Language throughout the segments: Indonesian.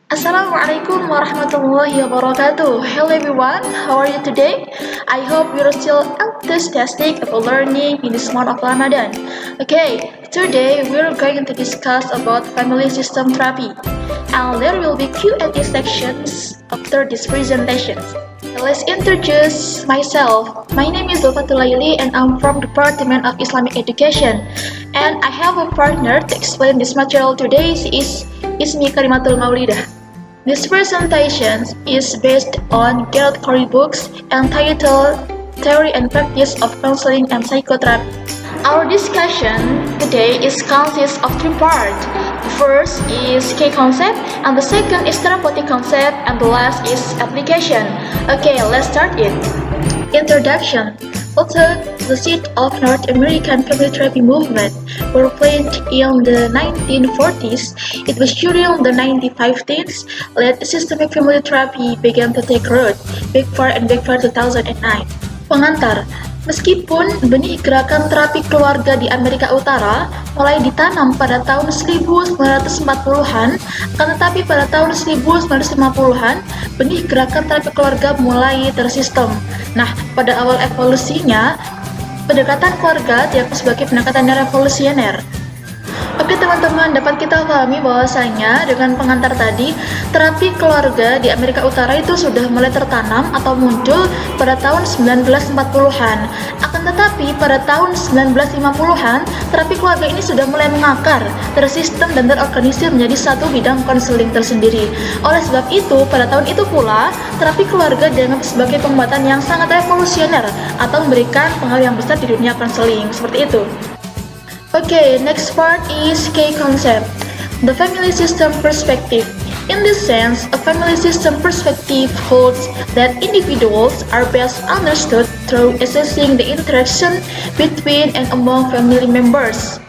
Assalamualaikum warahmatullahi wabarakatuh. Hello everyone, how are you today? I hope you're still enthusiastic about learning in this month of Ramadan. Okay, today we're going to discuss about family system therapy. And there will be Q&A sections after this presentation. Let's introduce myself. My name is Zulfatul Laili and I'm from Department of Islamic Education. And I have a partner to explain this material today. She is Ismi Karimatul Maulidah. This presentation is based on Gerald Corey books entitled Theory and Practice of Counseling and Psychotherapy. Our discussion today consists of three parts. The first is key concept, and the second is therapeutic concept, and the last is application. Okay, let's start it. Introduction. Although the seed of North American family therapy movement were planted in the 1940s, it was during the 1950s that systemic family therapy began to take root, Big Four 2009. Pengantar. Meskipun benih gerakan terapi keluarga di Amerika Utara mulai ditanam pada tahun 1940-an, akan tetapi pada tahun 1950-an, benih gerakan terapi keluarga mulai tersistem. Nah, pada awal evolusinya, pendekatan keluarga dianggap sebagai pendekatan yang revolusioner. Oke teman-teman, dapat kita pahami bahwasanya dengan pengantar tadi, terapi keluarga di Amerika Utara itu sudah mulai tertanam atau muncul pada tahun 1940-an. Akan tetapi pada tahun 1950-an, terapi keluarga ini sudah mulai mengakar, tersistem dan terorganisir menjadi satu bidang konseling tersendiri. Oleh sebab itu, pada tahun itu pula, terapi keluarga dianggap sebagai pengobatan yang sangat revolusioner atau memberikan pengaruh yang besar di dunia konseling. Seperti itu. Okay, next part is key concept, the family system perspective. In this sense, a family system perspective holds that individuals are best understood through assessing the interaction between and among family members.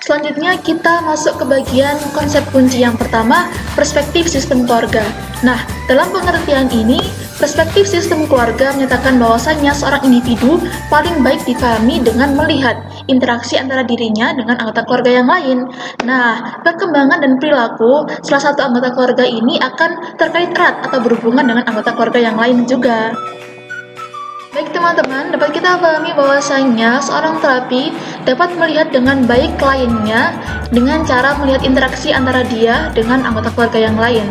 Selanjutnya kita masuk ke bagian konsep kunci yang pertama, perspektif sistem keluarga. Nah, dalam pengertian ini, perspektif sistem keluarga menyatakan bahwasanya seorang individu paling baik dipahami dengan melihat interaksi antara dirinya dengan anggota keluarga yang lain. Nah, perkembangan dan perilaku salah satu anggota keluarga ini akan terkait erat atau berhubungan dengan anggota keluarga yang lain juga. Baik teman-teman, dapat kita pahami bahwasanya seorang terapi dapat melihat dengan baik kliennya dengan cara melihat interaksi antara dia dengan anggota keluarga yang lain.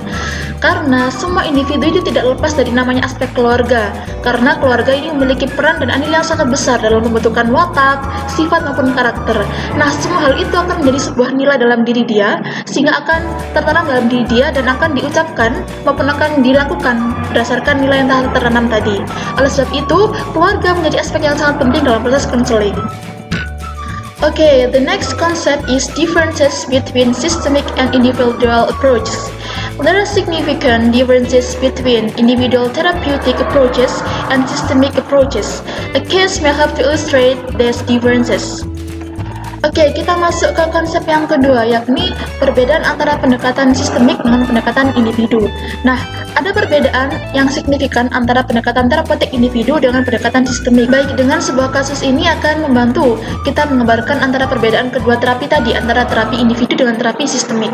Karena semua individu itu tidak lepas dari namanya aspek keluarga. Karena keluarga ini memiliki peran dan andil yang sangat besar dalam pembentukan watak, sifat maupun karakter. Nah, semua hal itu akan menjadi sebuah nilai dalam diri dia, sehingga akan tertanam dalam diri dia dan akan diucapkan maupun akan dilakukan berdasarkan nilai yang telah tertanam tadi. Oleh sebab itu, keluarga menjadi aspek yang sangat penting dalam proses konseling. Okay, the next concept is differences between systemic and individual approaches. There are significant differences between individual therapeutic approaches and systemic approaches. A case may help to illustrate these differences. Oke, kita masuk ke konsep yang kedua, yakni perbedaan antara pendekatan sistemik dengan pendekatan individu. Nah, ada perbedaan yang signifikan antara pendekatan terapeutik individu dengan pendekatan sistemik. Baik, dengan sebuah kasus ini akan membantu kita menggambarkan antara perbedaan kedua terapi tadi, antara terapi individu dengan terapi sistemik.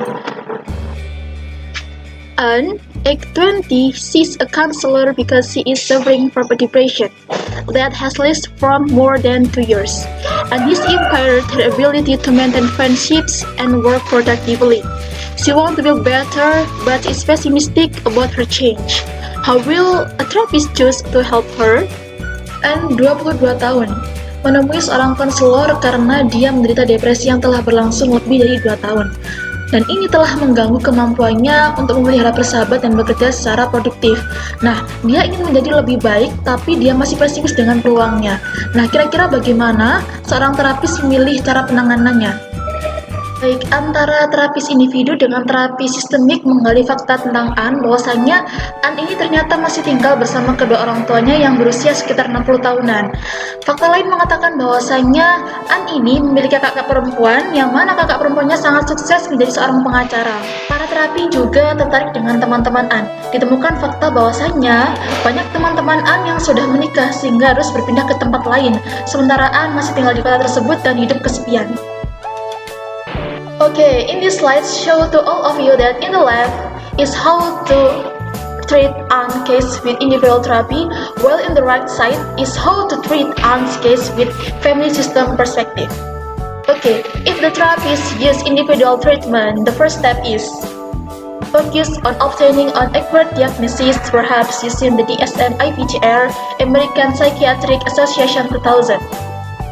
An age 20 sees a counselor because she is suffering from a depression that has lasted from more than 2 years, and this impaired her ability to maintain friendships and work productively. She wants to feel better, but is pessimistic about her change. How will a therapist choose to help her? An 22 tahun menemui seorang konselor karena dia menderita depresi yang telah berlangsung lebih dari 2 tahun. Dan ini telah mengganggu kemampuannya untuk memelihara persahabat dan bekerja secara produktif. Nah, dia ingin menjadi lebih baik, tapi dia masih pesimis dengan peluangnya. Nah, kira-kira bagaimana seorang terapis memilih cara penanganannya? Baik, antara terapis individu dengan terapi sistemik menggali fakta tentang An, bahwasanya An ini ternyata masih tinggal bersama kedua orang tuanya yang berusia sekitar 60 tahunan. Fakta lain mengatakan bahwasanya An ini memiliki kakak perempuan, yang mana kakak perempuannya sangat sukses menjadi seorang pengacara. Para terapi juga tertarik dengan teman-teman An. Ditemukan fakta bahwasanya banyak teman-teman An yang sudah menikah sehingga harus berpindah ke tempat lain, sementara An masih tinggal di kota tersebut dan hidup kesepian. Okay, in this slides show to all of you that in the left, is how to treat Anne's case with individual therapy, while in the right side is how to treat Anne's case with family system perspective. Okay, if the therapist use individual treatment, the first step is focus on obtaining an accurate diagnosis, perhaps using the DSM-IPTR, American Psychiatric Association 2000.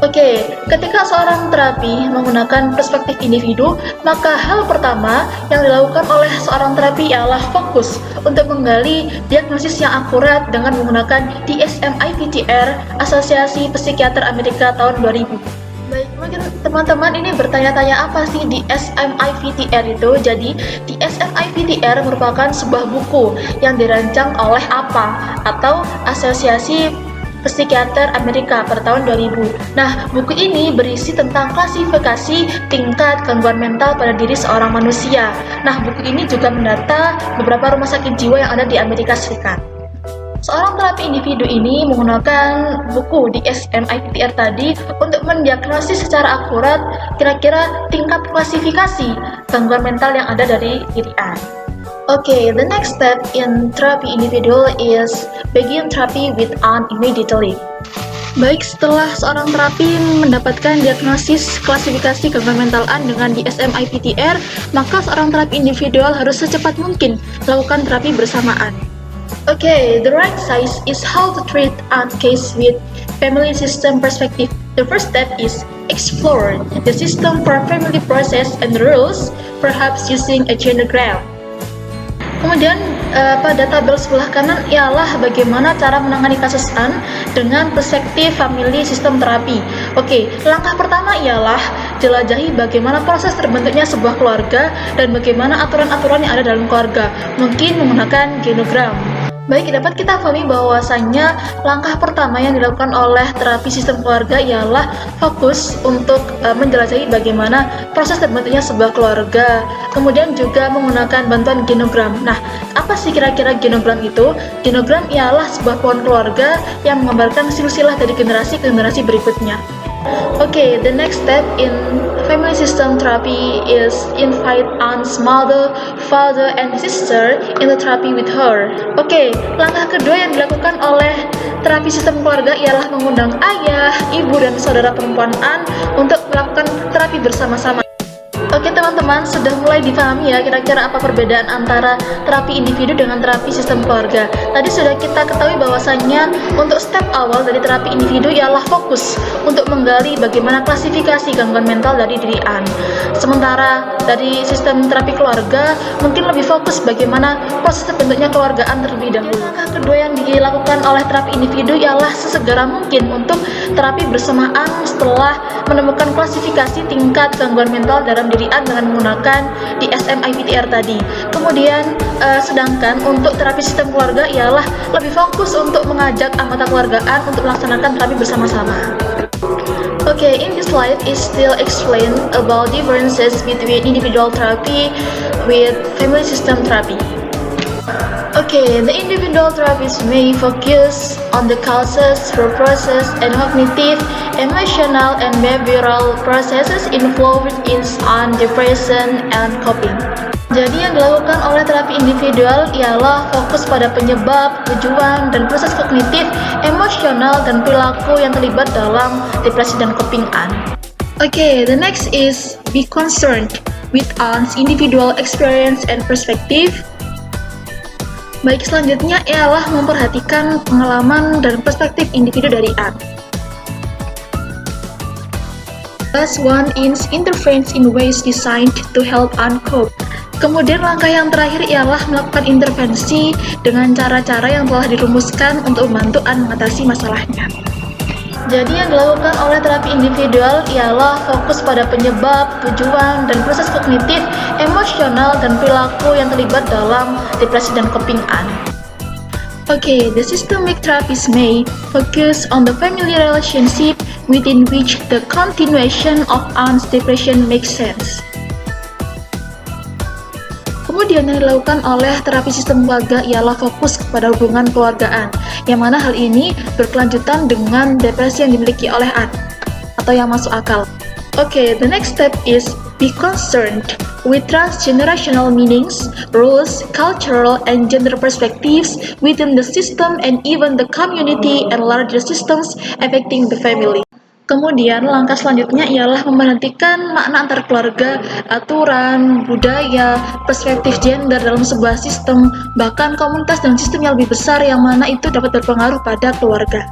Oke, ketika seorang terapi menggunakan perspektif individu, maka hal pertama yang dilakukan oleh seorang terapi ialah fokus untuk menggali diagnosis yang akurat dengan menggunakan DSM-IPTR, Asosiasi Psikiater Amerika tahun 2000. Baik, mungkin teman-teman ini bertanya-tanya apa sih DSM-IPTR itu? Jadi, DSM-IPTR merupakan sebuah buku yang dirancang oleh APA atau Asosiasi Psikiater Amerika pada tahun 2000. Nah, buku ini berisi tentang klasifikasi tingkat gangguan mental pada diri seorang manusia. Nah, buku ini juga mendata beberapa rumah sakit jiwa yang ada di Amerika Serikat. Seorang terapi individu ini menggunakan buku DSM-IPTR tadi untuk mendiagnosis secara akurat kira-kira tingkat klasifikasi gangguan mental yang ada dari diri Anne. Okay, the next step in therapy individual is begin therapy with Anne immediately. Baik, setelah seorang terapi mendapatkan diagnosis klasifikasi gangguan mental Anne dengan DSM-IPTR, maka seorang terapi individual harus secepat mungkin melakukan terapi bersamaan. Okay, the right size is how to treat Anne's case with family system perspective. The first step is explore the system for family process and rules, perhaps using a genogram. Kemudian pada tabel sebelah kanan ialah bagaimana cara menangani kasus Anne dengan perspektif family system terapi. Oke, langkah pertama ialah jelajahi bagaimana proses terbentuknya sebuah keluarga dan bagaimana aturan-aturan yang ada dalam keluarga, mungkin menggunakan genogram. Baik, dapat kita pahami bahwasannya langkah pertama yang dilakukan oleh terapi sistem keluarga ialah fokus untuk menjelajahi bagaimana proses terbentuknya sebuah keluarga, kemudian juga menggunakan bantuan genogram. Nah, apa sih kira-kira genogram itu? Genogram ialah sebuah pohon keluarga yang menggambarkan silsilah dari generasi ke generasi berikutnya. Okay, the next step in family system therapy is invite Anne's mother, father, and sister in the therapy with her. Okay, langkah kedua yang dilakukan oleh terapi sistem keluarga ialah mengundang ayah, ibu, dan saudara perempuan Anne untuk melakukan terapi bersama-sama. Oke teman-teman, sudah mulai dipahami ya kira-kira apa perbedaan antara terapi individu dengan terapi sistem keluarga. Tadi sudah kita ketahui bahwasannya untuk step awal dari terapi individu ialah fokus untuk menggali bagaimana klasifikasi gangguan mental dari diri Anne. Sementara dari sistem terapi keluarga mungkin lebih fokus bagaimana proses terbentuknya keluarga Anne terlebih dahulu. Langkah kedua yang dilakukan oleh terapi individu ialah sesegera mungkin untuk terapi bersamaan setelah menemukan klasifikasi tingkat gangguan mental dalam diri Anne dengan menggunakan DSM-IPTR tadi. Kemudian sedangkan untuk terapi sistem keluarga ialah lebih fokus untuk mengajak anggota keluarga Anne untuk melaksanakan terapi bersama-sama. Okay, in this slide is still explain about differences between individual therapy with family system therapy. Okay, the individual therapist may focus on the causes, process, and cognitive, emotional, and behavioral processes involved in depression and coping. Jadi yang dilakukan oleh terapi individual ialah fokus pada penyebab, tujuan, dan proses kognitif, emosional, dan perilaku yang terlibat dalam depresi dan coping Anne. Okay, the next is be concerned with Anne's individual experience and perspective. Baik, selanjutnya ialah memperhatikan pengalaman dan perspektif individu dari Anne. Last one is interference in ways designed to help Anne cope. Kemudian langkah yang terakhir ialah melakukan intervensi dengan cara-cara yang telah dirumuskan untuk membantu Anne mengatasi masalahnya. Jadi yang dilakukan oleh terapi individual ialah fokus pada penyebab, tujuan, dan proses kognitif, emosional, dan perilaku yang terlibat dalam depresi dan coping Anne. Okay, the systemic therapist may focus on the family relationship within which the continuation of Anne's depression makes sense. Kemudian yang dilakukan oleh terapi sistem keluarga ialah fokus kepada hubungan keluargaan, yang mana hal ini berkelanjutan dengan depresi yang dimiliki oleh Anne, atau yang masuk akal. Okay, the next step is be concerned with transgenerational meanings, rules, cultural, and gender perspectives within the system and even the community and larger systems affecting the family. Kemudian langkah selanjutnya ialah memperhatikan makna antar keluarga, aturan, budaya, perspektif gender dalam sebuah sistem, bahkan komunitas dan sistem yang lebih besar yang mana itu dapat berpengaruh pada keluarga.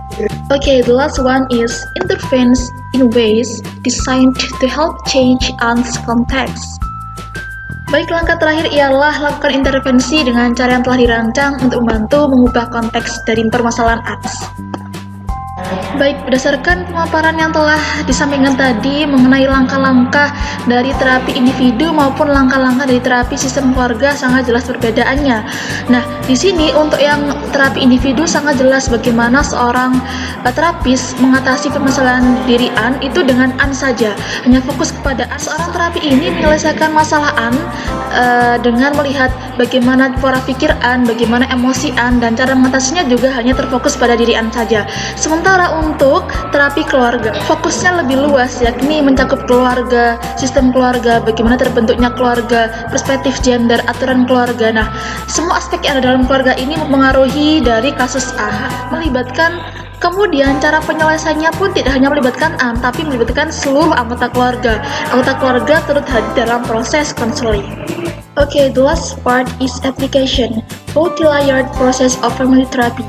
Okay, the last one is intervenes in ways designed to help change one's context. Baik, langkah terakhir ialah lakukan intervensi dengan cara yang telah dirancang untuk membantu mengubah konteks dari permasalahan ATS. Baik, berdasarkan pemaparan yang telah disampaikan tadi mengenai langkah-langkah dari terapi individu maupun langkah-langkah dari terapi sistem keluarga sangat jelas perbedaannya. Nah, di sini untuk yang terapi individu sangat jelas bagaimana seorang terapis mengatasi permasalahan diri An itu dengan An saja, hanya fokus kepada An. Seorang terapi ini menyelesaikan masalah An dengan melihat bagaimana pola pikir An, bagaimana emosi An, dan cara mengatasinya juga hanya terfokus pada diri An saja. Sementara untuk terapi keluarga, fokusnya lebih luas, yakni mencakup keluarga, sistem keluarga, bagaimana terbentuknya keluarga, perspektif gender, aturan keluarga. Nah, semua aspek yang ada dalam keluarga ini mempengaruhi dari kasus A, melibatkan. Kemudian cara penyelesaiannya pun tidak hanya melibatkan An, tapi melibatkan seluruh anggota keluarga. Anggota keluarga turut hadir dalam proses konseling. Okay, the last part is application, multi-layered process of family therapy.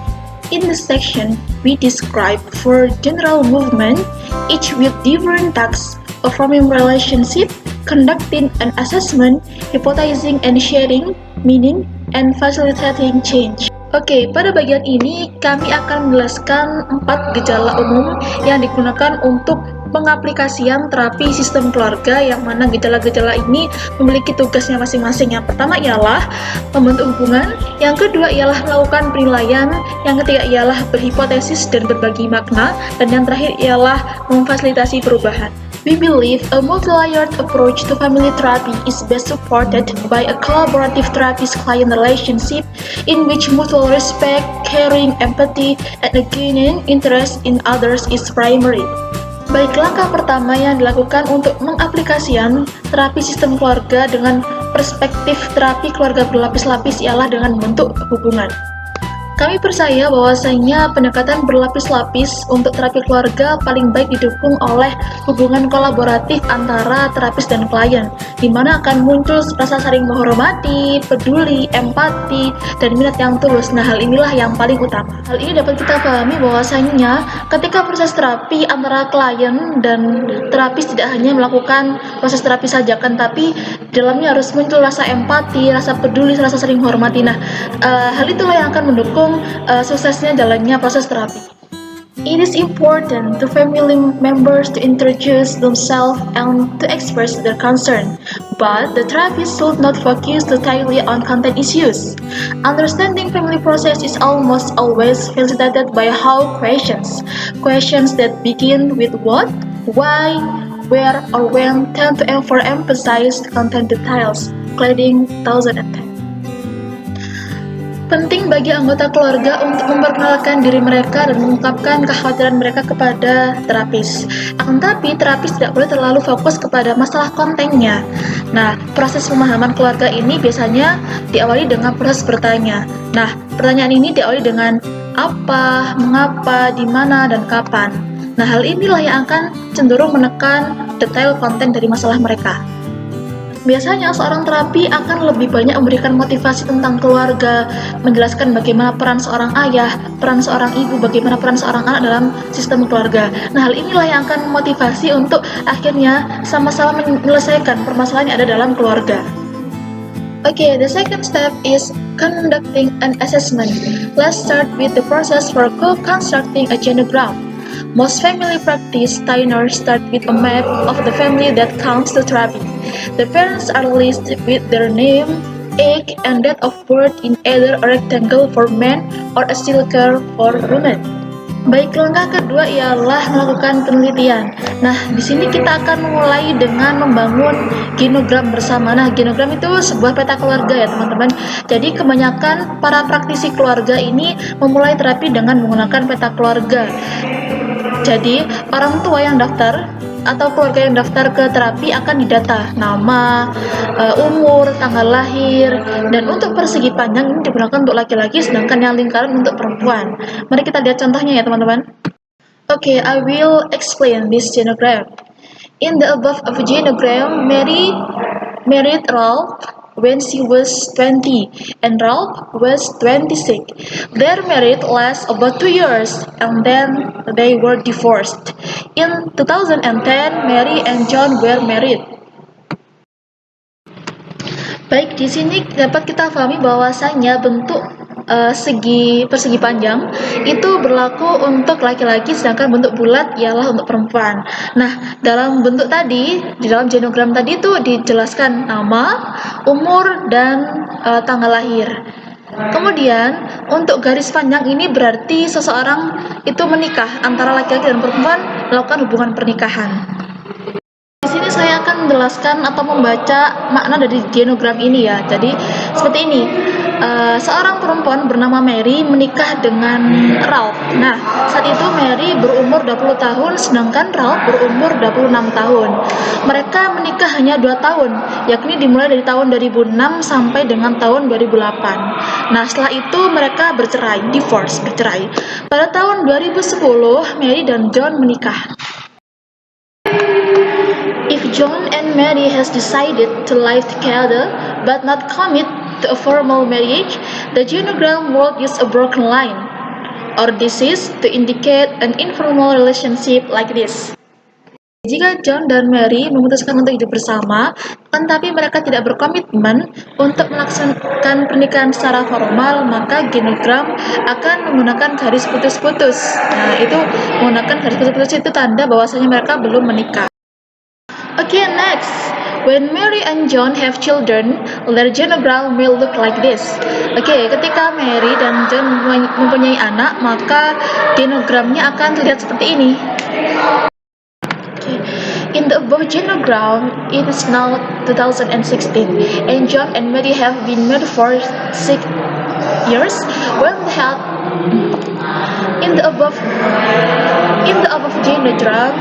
In this section, we describe four general movements, each with different tasks, performing relationship, conducting an assessment, hypothesizing and sharing meaning, and facilitating change. Oke, pada bagian ini kami akan menjelaskan 4 gejala umum yang digunakan untuk pengaplikasian terapi sistem keluarga, yang mana gejala-gejala ini memiliki tugasnya masing-masing. Yang pertama ialah membentuk hubungan, yang kedua ialah melakukan penilaian, yang ketiga ialah berhipotesis dan berbagi makna, dan yang terakhir ialah memfasilitasi perubahan. We believe a multi-layered approach to family therapy is best supported by a collaborative therapist-client relationship in which mutual respect, caring, empathy, and a gaining interest in others is primary. Baik, langkah pertama yang dilakukan untuk mengaplikasikan terapi sistem keluarga dengan perspektif terapi keluarga berlapis-lapis ialah dengan membentuk hubungan. Kami percaya bahwasanya pendekatan berlapis-lapis untuk terapi keluarga paling baik didukung oleh hubungan kolaboratif antara terapis dan klien, di mana akan muncul rasa saling menghormati, peduli, empati, dan minat yang tulus. Nah, hal inilah yang paling utama. Hal ini dapat kita pahami bahwasanya ketika proses terapi antara klien dan terapis tidak hanya melakukan proses terapi saja kan, tapi di dalamnya harus muncul rasa empati, rasa peduli, rasa saling menghormati. Nah, hal itulah yang akan mendukung suksesnya jalannya proses terapi. It is important to family members to introduce themselves and to express their concern, but the therapist should not focus totally on content issues. Understanding family process is almost always facilitated by how questions that begin with what, why, where, or when tend to overemphasize content details, including thousand and ten. Penting bagi anggota keluarga untuk memperkenalkan diri mereka dan mengungkapkan kekhawatiran mereka kepada terapis. Akan tetapi, terapis tidak boleh terlalu fokus kepada masalah kontennya. Nah, proses pemahaman keluarga ini biasanya diawali dengan proses bertanya. Nah, pertanyaan ini diawali dengan apa, mengapa, di mana, dan kapan. Nah, hal inilah yang akan cenderung menekan detail konten dari masalah mereka. Biasanya seorang terapi akan lebih banyak memberikan motivasi tentang keluarga, menjelaskan bagaimana peran seorang ayah, peran seorang ibu, bagaimana peran seorang anak dalam sistem keluarga. Nah, hal inilah yang akan memotivasi untuk akhirnya sama-sama menyelesaikan permasalahan yang ada dalam keluarga. Okay, the second step is conducting an assessment. Let's start with the process for co-constructing a genogram. Most family practice trainers start with a map of the family that counts to therapy. The parents are listed with their name, age, and date of birth in either a rectangle for men or a circle for women. Baik, langkah kedua ialah melakukan penelitian. Nah, di sini kita akan memulai dengan membangun genogram bersama. Nah, genogram itu sebuah peta keluarga ya teman-teman. Jadi kebanyakan para praktisi keluarga ini memulai terapi dengan menggunakan peta keluarga. Jadi, orang tua yang daftar atau keluarga yang daftar ke terapi akan didata nama, umur, tanggal lahir, dan untuk persegi panjang ini digunakan untuk laki-laki, sedangkan yang lingkaran untuk perempuan. Mari kita lihat contohnya ya teman-teman. Okay, I will explain this genogram. In the above of genogram, Mary married Ralph when she was 20 and Ralph was 26. Their marriage lasted about 2 years and then they were divorced. In 2010, Mary and John were married. Baik, di sini dapat kita pahami bahwasanya bentuk persegi panjang itu berlaku untuk laki-laki, sedangkan bentuk bulat ialah untuk perempuan. Nah, dalam bentuk tadi, di dalam genogram tadi itu dijelaskan nama, umur, dan tanggal lahir. Kemudian, untuk garis panjang ini berarti seseorang itu menikah antara laki-laki dan perempuan melakukan hubungan pernikahan. Di sini saya akan menjelaskan atau membaca makna dari genogram ini ya. Jadi seperti ini. Seorang perempuan bernama Mary menikah dengan Ralph. Nah, saat itu Mary berumur 20 tahun sedangkan Ralph berumur 26 tahun. Mereka menikah hanya 2 tahun, yakni dimulai dari tahun 2006 sampai dengan tahun 2008. Nah, setelah itu mereka bercerai. Pada tahun 2010, Mary dan John menikah. If John and Mary has decided to live together but not commit to a formal marriage, the genogram word is a broken line or disease to indicate an informal relationship like this. Jika John dan Mary memutuskan untuk hidup bersama, tetapi mereka tidak berkomitmen untuk melaksanakan pernikahan secara formal, maka genogram akan menggunakan garis putus-putus. Nah, itu menggunakan garis putus-putus itu tanda bahwasanya mereka belum menikah. Okay, next. When Mary and John have children, their genogram will look like this. Okay, ketika Mary dan John mempunyai anak, maka genogramnya akan terlihat seperti ini. Okay. In the above genogram, it is now 2016, and John and Mary have been married for 6 years. When they had in the above genogram,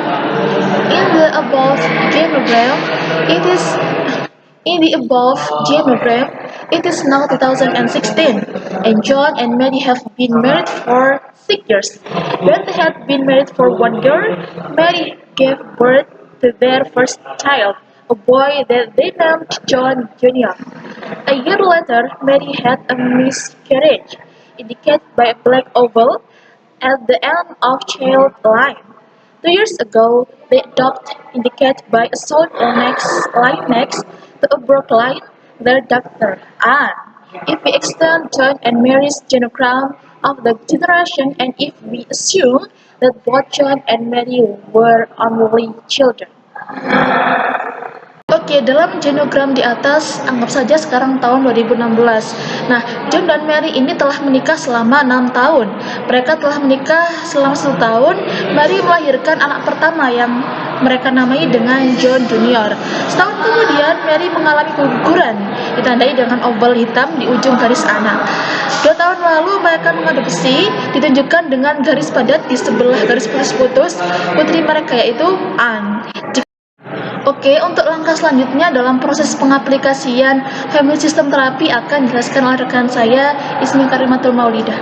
it is now 2016, and John and Mary have been married for 6 years. When they had been married for 1 year, Mary gave birth to their first child, a boy that they named John Jr. A year later, Mary had a miscarriage, indicated by a black oval at the end of child line. 2 years ago, they adopted, indicated by a solid line next to a broken line, their daughter, Anne. If we extend John and Mary's genogram of the generation, and if we assume that both John and Mary were only children. Oke, dalam genogram di atas, anggap saja sekarang tahun 2016. Nah, John dan Mary ini telah menikah selama 6 tahun. Mereka telah menikah selama 1 tahun. Mary melahirkan anak pertama yang mereka namai dengan John Jr. Setahun kemudian, Mary mengalami keguguran, ditandai dengan oval hitam di ujung garis anak. 2 tahun lalu, mereka mengadopsi, ditunjukkan dengan garis padat di sebelah garis putus-putus putri mereka, yaitu Anne. Oke, untuk langkah selanjutnya dalam proses pengaplikasian family system terapi akan dijelaskan oleh rekan saya, Ismi Karimatul Maulidah.